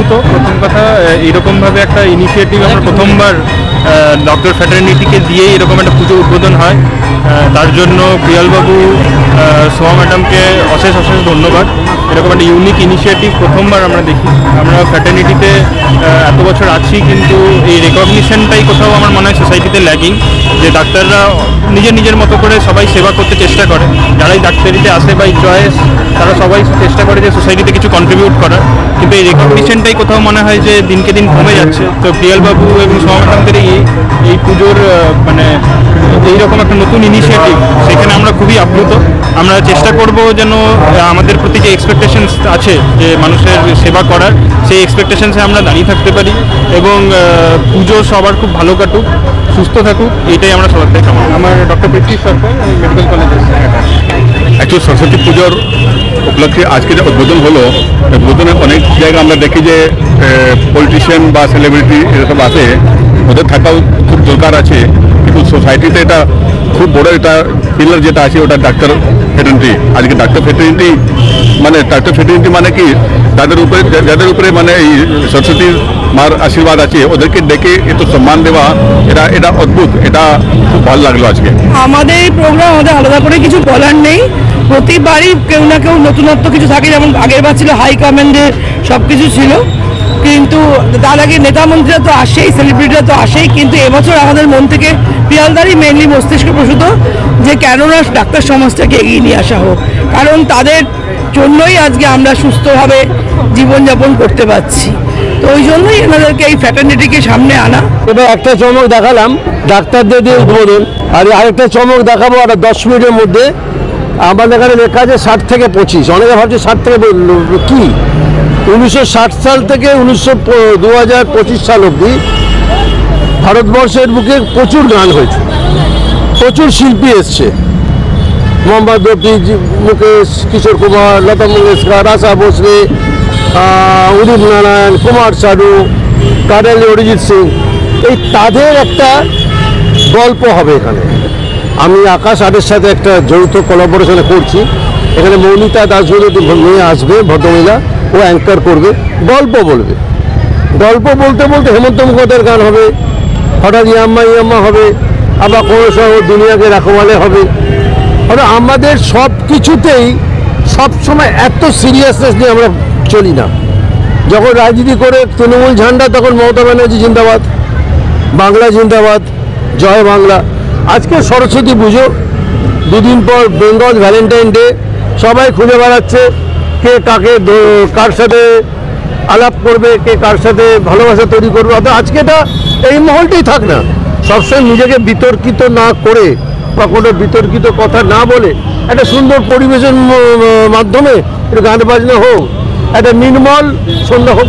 আপ্লুত। প্রথম কথা, এইরকমভাবে একটা ইনিশিয়েটিভ আমরা প্রথমবার ডক্টর ফ্র্যাটার্নিটিকে দিয়ে এরকম একটা পুজো উদ্বোধন হয়, তার জন্য প্রিয়ালবাবু, সোমা ম্যাডামকে অশেষ অশেষ ধন্যবাদ। এরকম একটা ইউনিক ইনিশিয়েটিভ প্রথমবার আমরা দেখি। আমরা ফ্র্যাটার্নিটিতে এত বছর আছি, কিন্তু এই রেকগনিশনটাই কোথাও আমার মনে হয় সোসাইটিতে ল্যাগিং, যে ডাক্তাররা নিজের মতো করে সবাই সেবা করতে চেষ্টা করে। যারাই ডাক্তারিতে আসে বাই চয়েস, তারা সবাই চেষ্টা করে যে সোসাইটিতে কিছু কন্ট্রিবিউট করার, কিন্তু এই রেকগনিশনটাই কোথাও মনে হয় যে দিনকে দিন কমে যাচ্ছে। তো প্রিয়ালবাবু এবং সোমা ম্যাডামদের এই পুজোর মানে এইরকম একটা নতুন ইনিশিয়েটিভ, সেখানে আমরা খুবই আপ্লুত। আমরা চেষ্টা করব যেন আমাদের প্রতি যে এক্সপেকটেশনস আছে যে মানুষের সেবা করার, সেই এক্সপেকটেশনসে আমরা দাঁড়িয়ে থাকতে পারি, এবং পুজো সবার খুব ভালো কাটুক, সুস্থ থাকুক, এইটাই আমরা সবার থেকে কামনা। আমার ডক্টর পৃথ্বী সরকার, আমি মেডিকেল কলেজের অ্যাকচুয়ালি সরস্বতী পুজোর উপলক্ষে আজকে যে উদ্বোধন হলো, উদ্বোধনে অনেক জায়গায় আমরা দেখি যে পলিটিশিয়ান বা সেলিব্রিটি এরকম আছে, ওদের থাকাও খুব দরকার আছে, কিন্তু সোসাইটিতে এটা খুব বড় একটা পিলার যেটা আছে ওটা ডাক্তার ফ্র্যাটার্নিটি। আজকে ডাক্তার ফ্র্যাটার্নিটি মানে কি, যাদের উপরে মানে এই সরস্বতী মার আশীর্বাদ আছে, ওদেরকে ডেকে এত সম্মান দেওয়া, এটা অদ্ভুত, এটা খুব ভালো লাগলো আজকে। আমাদের এই প্রোগ্রাম, আমাদের আলাদা করে কিছু বলার নেই। প্রতিবারই কেউ না কেউ নতুনত্ব কিছু থাকে, যেমন আগের বার ছিল হাই কমান্ডের সব কিছু ছিল, কিন্তু তার আগে নেতা মন্ত্রীরা তো আসেই, সেলিব্রিটিরা তো আসেই, কিন্তু এবছর আমাদের মন থেকে পিয়ালদারই মেনলি মস্তিষ্ক প্রসূত যে কেননা ডাক্তার সমাজটাকে এগিয়ে নিয়ে আসা হোক, কারণ তাদের জন্যই আজকে আমরা সুস্থভাবে জীবনযাপন করতে পারছি। তো ওই জন্যই এনাদেরকে এই ফ্র্যাটার্নিটিকে সামনে আনা। এবার একটা চমক দেখালাম ডাক্তারদের দিয়ে উদ্বোধন, আর আরেকটা চমক দেখাবো আর 10 মিনিটের মধ্যে। আমাদের এখানে লেখা আছে 60 থেকে 25, অনেকে ভাবছে 60 থেকে কি, 1960 সাল থেকে 2025 সাল অবধি ভারতবর্ষের বুকে প্রচুর গান হয়েছে, প্রচুর শিল্পী এসছে, মোহাম্মদ রফি, মুকেশ, কিশোর কুমার, লতা মঙ্গেশকর, আশা ভোসলে, উদিত নারায়ণ, কুমার শানু, কার্নেল অরিজিৎ সিং, এই তাদের একটা গল্প হবে এখানে। আমি আকাশ আটের সাথে একটা যৌথ কোলাবোরেশনে করছি। এখানে মৌমিতা দাস বলে মেয়ে আসবে, ভদ্রমহিলা, ও অ্যাঙ্কার করবে, গল্প বলবে। গল্প বলতে বলতে হেমন্ত মুখোপাধ্যায়ের গান হবে, হঠাৎ ইয়াম্মা হবে, আবার কোনো সময় দুনিয়াকে রাখওয়ালে হবে। আমাদের সব কিছুতেই সবসময় এত সিরিয়াসনেস নিয়ে আমরা চলি না। যখন রাজনীতি করে তৃণমূল ঝান্ডা, তখন মমতা ব্যানার্জি জিন্দাবাদ, বাংলা জিন্দাবাদ, জয় বাংলা। আজকে সরস্বতী পুজো, দুদিন পর বেঙ্গল ভ্যালেন্টাইন ডে, সবাই খুঁজে বেড়াচ্ছে কে কাকে কার সাথে আলাপ করবে, কে কার সাথে ভালোবাসা তৈরি করবে। অর্থাৎ আজকে এটা এই মহলটাই থাক না, সবসময় নিজেকে বিতর্কিত না করে বা কোনো বিতর্কিত কথা না বলে একটা সুন্দর পরিবেশের মাধ্যমে গান বাজনা হোক, একটা নির্মল সন্ধ্যা হোক।